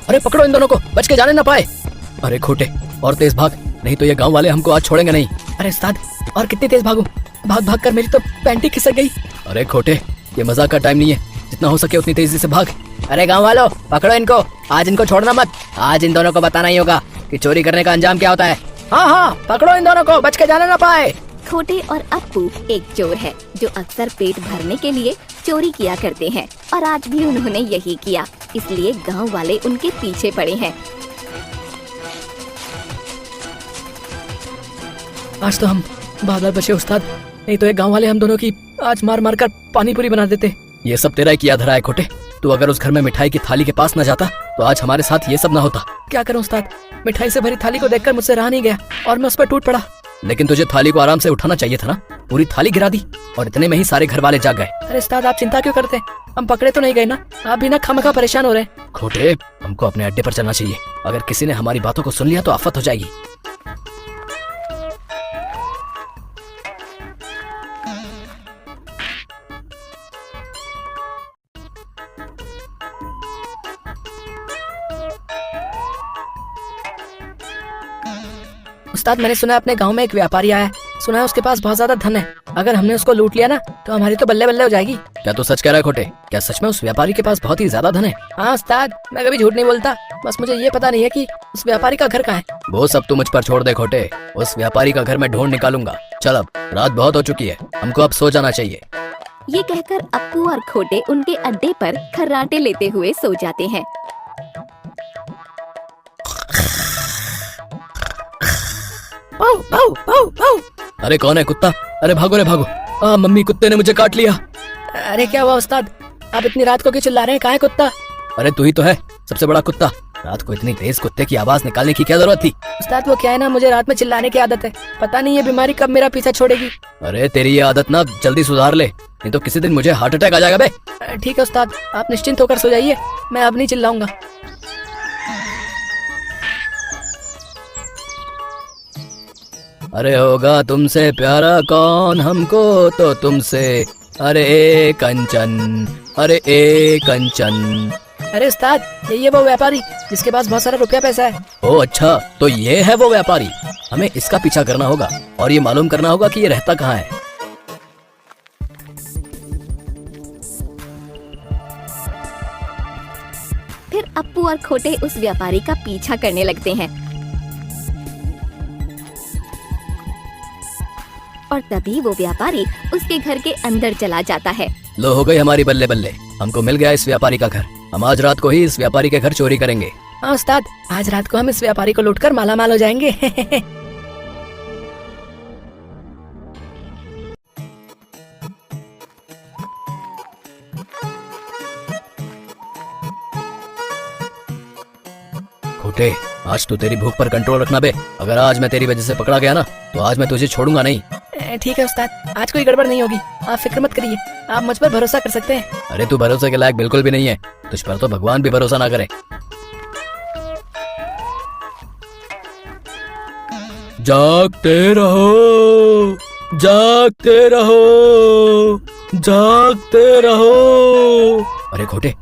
अरे पकड़ो इन दोनों को, बच के जाने ना पाए। अरे खोटे, और तेज भाग, नहीं तो ये गांव वाले हमको आज छोड़ेंगे नहीं। अरे उस्ताद, और कितनी तेज भागूं? भाग भाग कर मेरी तो पैंट ही खिसक गई। अरे खोटे, ये मजाक का टाइम नहीं है, जितना हो सके उतनी तेजी से भाग। अरे गांव वालों, पकड़ो इनको, आज इनको छोड़ना मत। आज इन दोनों को बताना ही होगा कि चोरी करने का अंजाम क्या होता है। हाँ हाँ, पकड़ो इन दोनों को, बच के जाने ना पाए। खोटे और अप्पू एक चोर है जो अक्सर पेट भरने के लिए चोरी किया करते हैं और आज भी उन्होंने यही किया, इसलिए गांव वाले उनके पीछे पड़े हैं। आज तो हम बादल बचे उस्ताद, नहीं तो ये गांव वाले हम दोनों की आज मार मार कर पानी पूरी बना देते। ये सब तेरा ही किया धरा है खोटे। तू अगर उस घर में मिठाई की थाली के पास न जाता तो आज हमारे साथ ये सब न होता। क्या करूं उस्ताद, मिठाई से भरी थाली को देखकर मुझसे रहा नहीं गया और मैं उस पर टूट पड़ा। लेकिन तुझे थाली को आराम से उठाना चाहिए था ना, पूरी थाली गिरा दी और इतने में ही सारे घर वाले जाग गए। अरे उस्ताद, आप चिंता क्यों करते हैं, हम पकड़े तो नहीं गए ना, आप भी ना खामखा परेशान हो रहे हैं। खोटे, हमको अपने अड्डे पर चलना चाहिए, अगर किसी ने हमारी बातों को सुन लिया तो आफत हो जाएगी। उस्ताद, मैंने सुना है अपने गांव में एक व्यापारी आया है, सुना है उसके पास बहुत ज्यादा धन है, अगर हमने उसको लूट लिया ना तो हमारी तो बल्ले बल्ले हो जाएगी। क्या तू सच कह रहा है खोटे? क्या सच में उस व्यापारी के पास बहुत ही ज्यादा धन है? हाँ उस्ताद, मैं कभी झूठ नहीं बोलता, बस मुझे ये पता नहीं है कि उस व्यापारी का घर कहाँ है। वो सब तू मुझ पर छोड़ दे खोटे, उस व्यापारी का घर मैं ढूंढ निकालूंगा। चल अब रात बहुत हो चुकी है, हमको अब सो जाना चाहिए। ये कहकर अप्पू और खोटे उनके अड्डे पर खर्राटे लेते हुए सो जाते हैं। पाउ, पाउ, पाउ, पाउ। अरे कौन है कुत्ता? अरे भागो रे भागो, मम्मी कुत्ते ने मुझे काट लिया। अरे क्या हुआ उस्ताद, आप इतनी रात को क्यों चिल्ला रहे हैं, कहाँ है कुत्ता? अरे तू ही तो है सबसे बड़ा कुत्ता, रात को इतनी तेज कुत्ते की आवाज निकालने की क्या जरूरत थी? उस्ताद वो क्या है ना, मुझे रात में चिल्लाने की आदत है, पता नहीं ये बीमारी कब मेरा पीछा छोड़ेगी। अरे तेरी ये आदत ना जल्दी सुधार ले, नहीं तो किसी दिन मुझे हार्ट अटैक आ जाएगा बे। ठीक है उस्ताद, आप निश्चिंत होकर सो जाइए, मैं अब नहीं चिल्लाऊंगा। अरे होगा तुमसे प्यारा कौन हमको तो तुमसे, अरे ए कंचन, अरे ए कंचन। अरे उस्ताद, यही है वो व्यापारी जिसके पास बहुत सारा रुपया पैसा है। ओ अच्छा, तो ये है वो व्यापारी, हमें इसका पीछा करना होगा और ये मालूम करना होगा कि ये रहता कहाँ है। फिर अप्पू और खोटे उस व्यापारी का पीछा करने लगते हैं और तभी वो व्यापारी उसके घर के अंदर चला जाता है। लो हो गई हमारी बल्ले बल्ले, हमको मिल गया इस व्यापारी का घर, हम आज रात को ही इस व्यापारी के घर चोरी करेंगे। हाँ उस्ताद, आज रात को हम इस व्यापारी को लूटकर माला माल हो जाएंगे। खोटे, आज तो तेरी भूख पर कंट्रोल रखना बे, अगर आज मैं तेरी वजह से पकड़ा गया ना तो आज मैं तुझे छोड़ूंगा नहीं। ठीक है उस्ताद, आज कोई गड़बड़ नहीं होगी, आप फिक्र मत करिए, आप मुझ पर भरोसा कर सकते हैं। अरे तू भरोसे के लायक बिल्कुल भी नहीं है, तुझ पर तो भगवान भी भरोसा ना करे। जागते रहो, जागते रहो, जागते रहो। अरे खोटे,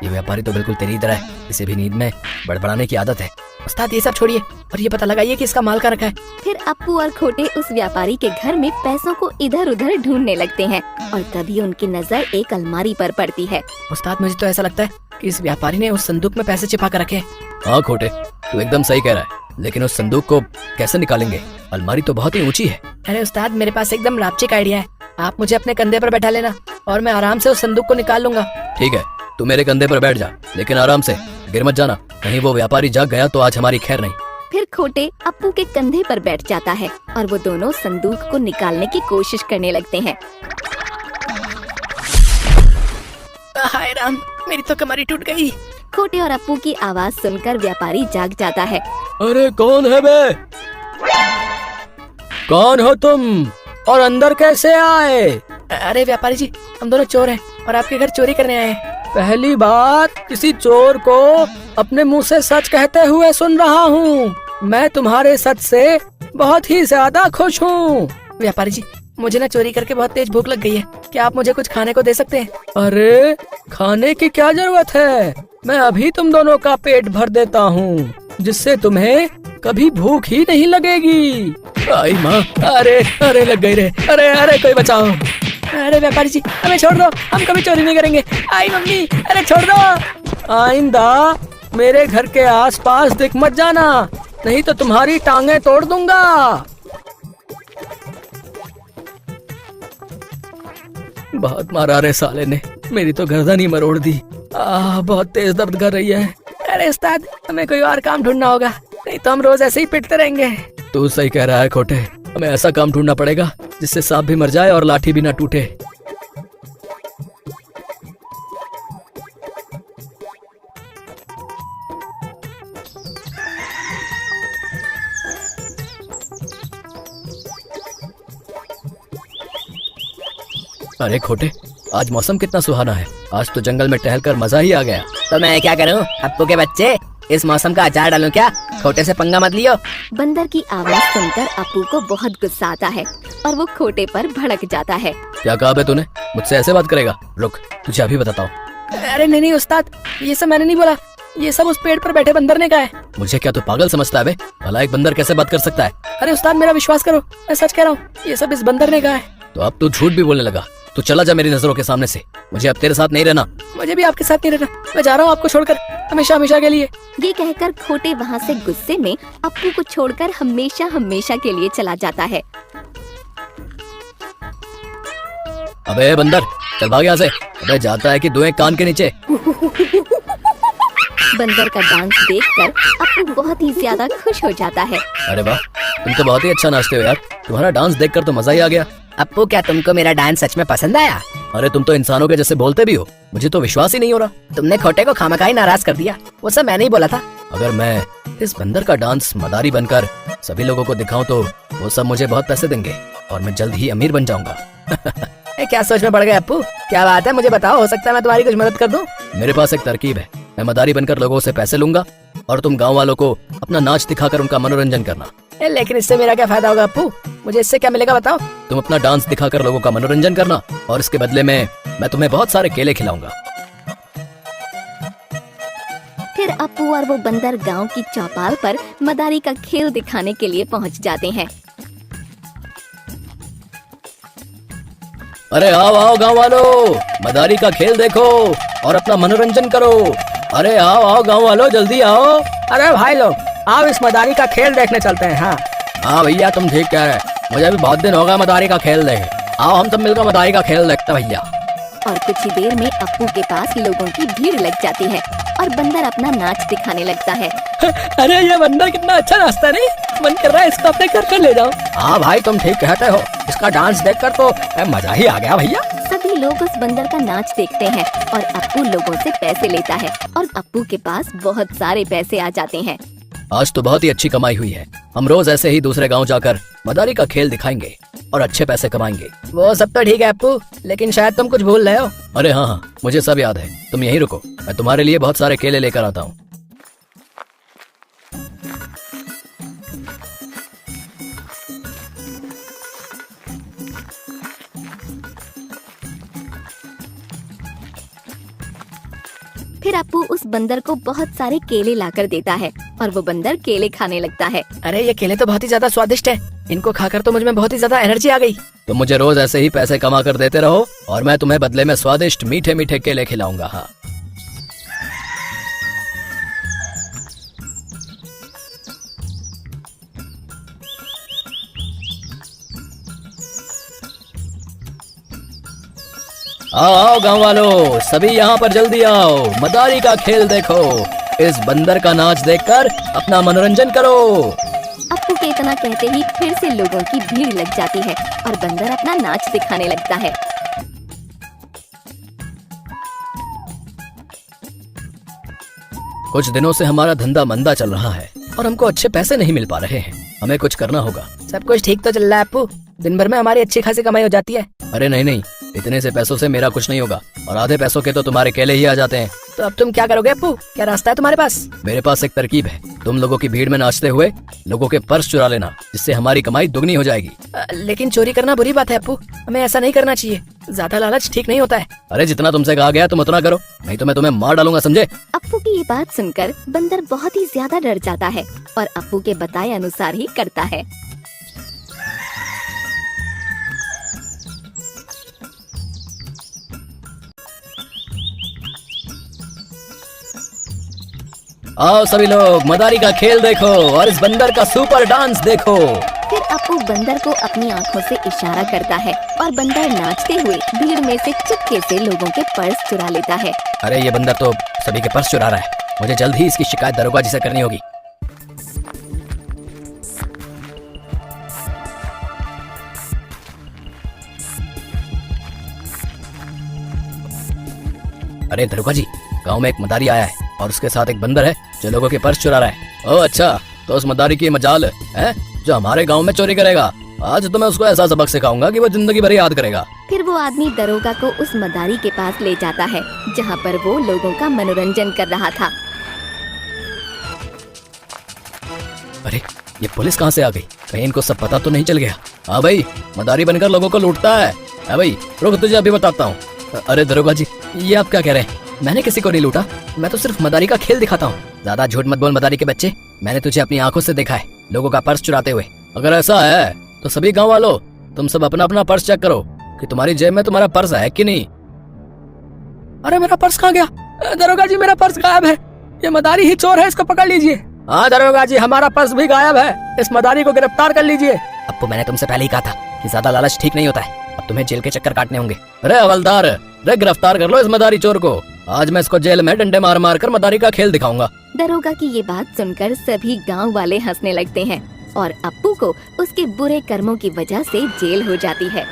ये व्यापारी तो बिल्कुल तेरी तरह है, इसे भी नींद में बड़बड़ाने की आदत है। उस्ताद ये सब छोड़िए और ये पता लगाइए कि इसका माल कहाँ रखा है। फिर अप्पू और खोटे उस व्यापारी के घर में पैसों को इधर उधर ढूंढने लगते हैं और तभी उनकी नजर एक अलमारी पर पड़ती है। उस्ताद मुझे तो ऐसा लगता है कि इस व्यापारी ने उस संदूक में पैसे छिपा कर रखे हैं। हाँ खोटे, तू एकदम सही कह रहा है, लेकिन उस संदूक को कैसे निकालेंगे, अलमारी तो बहुत ही ऊंची है। अरे उस्ताद, मेरे पास एकदम रापचिक आइडिया है, आप मुझे अपने कंधे पर बैठा लेना और मैं आराम से उस संदूक को निकाल लूंगा। ठीक है, तू मेरे कंधे पर बैठ जा, लेकिन आराम से, गिर मत जाना, कहीं वो व्यापारी जाग गया तो आज हमारी खैर नहीं। फिर खोटे अप्पू के कंधे पर बैठ जाता है और वो दोनों संदूक को निकालने की कोशिश करने लगते हैं। हाय राम, मेरी तो कमर ही टूट गई। खोटे और अप्पू की आवाज सुनकर व्यापारी जाग जाता है। अरे कौन है बे? कौन हो तुम और अंदर कैसे आए? अरे व्यापारी जी, हम दोनों चोर हैं और आपके घर चोरी करने आए हैं। पहली बार किसी चोर को अपने मुंह से सच कहते हुए सुन रहा हूँ, मैं तुम्हारे सच से बहुत ही ज्यादा खुश हूँ। व्यापारी जी, मुझे ना चोरी करके बहुत तेज भूख लग गई है, क्या आप मुझे कुछ खाने को दे सकते हैं? अरे खाने की क्या जरूरत है, मैं अभी तुम दोनों का पेट भर देता हूँ, जिससे तुम्हें कभी भूख ही नहीं लगेगी। आई माँ, अरे अरे लग गई रे, अरे अरे कोई बचाओ। अरे व्यापारी जी, हमें छोड़ दो, हम कभी चोरी नहीं करेंगे। आई मम्मी, अरे छोड़ दो। आइंदा मेरे घर के आसपास दिख मत जाना, नहीं तो तुम्हारी टांगे तोड़ दूंगा। बहुत मारा रे साले ने, मेरी तो गर्दन ही मरोड़ दी। बहुत तेज दर्द कर रही है। अरे उस्ताद, हमें कोई और काम ढूंढना होगा, नहीं तो हम रोज ऐसे ही पिटते रहेंगे। तू सही कह रहा है खोटे, हमें ऐसा काम ढूंढना पड़ेगा जिससे सांप भी मर जाए और लाठी भी ना टूटे। अरे खोटे, आज मौसम कितना सुहाना है। आज तो जंगल में टहलकर मजा ही आ गया। तो मैं क्या करूं? अप्पू के बच्चे, इस मौसम का अचार डालूं क्या? खोटे से पंगा मत लियो। बंदर की आवाज सुनकर अप्पू को बहुत गुस्सा आता है और वो खोटे पर भड़क जाता है। क्या कहा बे तूने? मुझसे ऐसे बात करेगा? रुक, तुझे अभी बताता हूँ। अरे नहीं उस्ताद, ये सब मैंने नहीं बोला, ये सब उस पेड़ पर बैठे बंदर ने कहा है। मुझे क्या तू पागल समझता है बे? भला एक बंदर कैसे बात कर सकता है? अरे उस्ताद, मेरा विश्वास करो, मैं सच कह रहा हूँ, ये सब इस बंदर ने कहा है। तो अब तू झूठ भी बोलने लगा। तू चला जा मेरी नजरों के सामने से, मुझे अब तेरे साथ नहीं रहना। मुझे भी आपके साथ नहीं रहना, मैं जा रहा हूँ आपको छोड़कर, हमेशा हमेशा के लिए। ये कहकर खोटे वहाँ से गुस्से में अप्पू को छोड़कर हमेशा हमेशा के लिए चला जाता है। अबे बंदर, चल भाग यहाँ से। अबे जाता है कि दो एक कान के नीचे। बंदर का डांस देखकर अप्पू बहुत ही ज्यादा खुश हो जाता है। अरे वाह, तुम तो बहुत ही अच्छा नाचते हो यार, तुम्हारा डांस देखकर तो मजा ही आ गया। अप्पू, क्या तुमको मेरा डांस सच में पसंद आया? अरे तुम तो इंसानों के जैसे बोलते भी हो, मुझे तो विश्वास ही नहीं हो रहा। तुमने खोटे को खामखाई नाराज कर दिया, वो सब मैंने ही बोला था। अगर मैं इस बंदर का डांस मदारी बनकर सभी लोगों को दिखाऊं तो वो सब मुझे बहुत पैसे देंगे और मैं जल्द ही अमीर बन जाऊंगा। क्या सोच में पड़ गए अप्पू? क्या बात है, मुझे बताओ, हो सकता है मैं तुम्हारी कुछ मदद कर दूं। मेरे पास एक तरकीब है, मैं मदारी बनकर लोगों से पैसे लूंगा और तुम गाँव वालों को अपना नाच दिखाकर उनका मनोरंजन करना। लेकिन इससे मेरा क्या फायदा होगा अप्पू? मुझे इससे क्या मिलेगा बताओ? तुम अपना डांस दिखाकर लोगों का मनोरंजन करना और इसके बदले में मैं तुम्हें बहुत सारे केले खिलाऊंगा। फिर अप्पू और वो बंदर गांव की चौपाल पर मदारी का खेल दिखाने के लिए पहुंच जाते हैं। अरे आओ आओ गाँव वालों, मदारी का खेल देखो और अपना मनोरंजन करो। अरे आओ आओ गाँव वालों, जल्दी आओ। अरे भाई लोग, आओ इस मदारी का खेल देखने चलते हैं। हाँ भैया, तुम ठीक कह रहे, मुझे भी बहुत दिन हो गया मदारी का खेल देखे। आओ हम सब मिलकर मदारी का खेल देखते भैया। और कुछ ही देर में अप्पू के पास लोगों की भीड़ लग जाती है और बंदर अपना नाच दिखाने लगता है। अरे ये बंदर कितना अच्छा नाचता, नहीं मन कर रहा है इसको अपने घर कर ले जाओ। हाँ भाई, तुम ठीक कहते हो, इसका डांस देखकर तो मजा ही आ गया भैया। सभी लोग उस बंदर का नाच देखते हैं और अप्पू लोगों से पैसे लेता है और अप्पू के पास बहुत सारे पैसे आ जाते हैं। आज तो बहुत ही अच्छी कमाई हुई है, हम रोज ऐसे ही दूसरे गांव जाकर मदारी का खेल दिखाएंगे और अच्छे पैसे कमाएंगे। वो सब तो ठीक है अप्पू, लेकिन शायद तुम कुछ भूल रहे हो। अरे हाँ, मुझे सब याद है, तुम यहीं रुको, मैं तुम्हारे लिए बहुत सारे केले लेकर आता हूँ। फिर अप्पू उस बंदर को बहुत सारे केले लाकर देता है और वो बंदर केले खाने लगता है। अरे ये केले तो बहुत ही ज्यादा स्वादिष्ट है, इनको खाकर तो मुझ में बहुत ही ज्यादा एनर्जी आ गई। तुम मुझे रोज ऐसे ही पैसे कमा कर देते रहो और मैं तुम्हें बदले में स्वादिष्ट मीठे मीठे केले खिलाऊंगा। हाँ, आओ आओ गाँव वालों, सभी यहाँ पर जल्दी आओ, मदारी का खेल देखो, इस बंदर का नाच देखकर अपना मनोरंजन करो। अप्पू के इतना कहते ही फिर से लोगों की भीड़ लग जाती है और बंदर अपना नाच दिखाने लगता है। कुछ दिनों से हमारा धंधा मंदा चल रहा है और हमको अच्छे पैसे नहीं मिल पा रहे हैं, हमें कुछ करना होगा। सब कुछ ठीक तो चल रहा है अप्पू, दिन भर में हमारी अच्छी खासी कमाई हो जाती है। अरे नहीं नहीं, इतने से पैसों से मेरा कुछ नहीं होगा और आधे पैसों के तो तुम्हारे केले ही आ जाते हैं। तो अब तुम क्या करोगे अप्पू? क्या रास्ता है तुम्हारे पास? मेरे पास एक तरकीब है। तुम लोगों की भीड़ में नाचते हुए लोगों के पर्स चुरा लेना, जिससे हमारी कमाई दुगनी हो जाएगी। लेकिन चोरी करना बुरी बात है अप्पू, हमें ऐसा नहीं करना चाहिए। ज्यादा लालच ठीक नहीं होता है। अरे जितना तुमसे कहा गया तुम उतना करो, नहीं तो मैं तुम्हें मार डालूंगा, समझे? अप्पू की ये बात सुनकर बंदर बहुत ही ज्यादा डर जाता है और अप्पू के बताए अनुसार ही करता है। आओ सभी लोग, मदारी का खेल देखो और इस बंदर का सुपर डांस देखो। फिर अप्पू बंदर को अपनी आँखों से इशारा करता है और बंदर नाचते हुए भीड़ में से चुपके से लोगों के पर्स चुरा लेता है। अरे ये बंदर तो सभी के पर्स चुरा रहा है, मुझे जल्द ही इसकी शिकायत दरोगा जी से करनी होगी। अरे दरोगा जी, गांव में एक मदारी आया है और उसके साथ एक बंदर है जो लोगों के पर्स चुरा रहा है। ओह अच्छा, तो उस मदारी की मजाल है जो हमारे गांव में चोरी करेगा। आज तो मैं उसको ऐसा सबक सिखाऊंगा कि वो जिंदगी भर याद करेगा। फिर वो आदमी दरोगा को उस मदारी के पास ले जाता है जहाँ पर वो लोगों का मनोरंजन कर रहा था। अरे ये पुलिस कहाँ से आ गई? कहीं इनको सब पता तो नहीं चल गया? हाँ भाई, मदारी बनकर लोगों को लूटता है। हाँ भाई रुक, तुझे अभी बताता हूँ। अरे दरोगा जी, ये आप क्या कह रहे हैं? मैंने किसी को नहीं लूटा, मैं तो सिर्फ मदारी का खेल दिखाता हूँ। ज्यादा झूठ मत बोल मदारी के बच्चे, मैंने तुझे अपनी आंखों से देखा है लोगों का पर्स चुराते हुए। अगर ऐसा है तो सभी गांव वालों, तुम सब अपना अपना पर्स चेक करो कि तुम्हारी जेब में तुम्हारा पर्स है कि नहीं। अरे मेरा पर्स कहाँ गया? दरोगा जी मेरा पर्स गायब है, ये मदारी ही चोर है, इसको पकड़ लीजिए। हाँ दरोगा जी, हमारा पर्स भी गायब है, इस मदारी को गिरफ्तार कर लीजिए। अब तो मैंने तुमसे पहले ही कहा था कि ज्यादा लालच ठीक नहीं होता है, अब तुम्हें जेल के चक्कर काटने होंगे। अरे हवलदार, रे गिरफ्तार कर लो इस मदारी चोर को, आज मैं इसको जेल में डंडे मार मार कर मदारी का खेल दिखाऊंगा। दरोगा की ये बात सुनकर सभी गांव वाले हंसने लगते हैं और अप्पू को उसके बुरे कर्मों की वजह से जेल हो जाती है।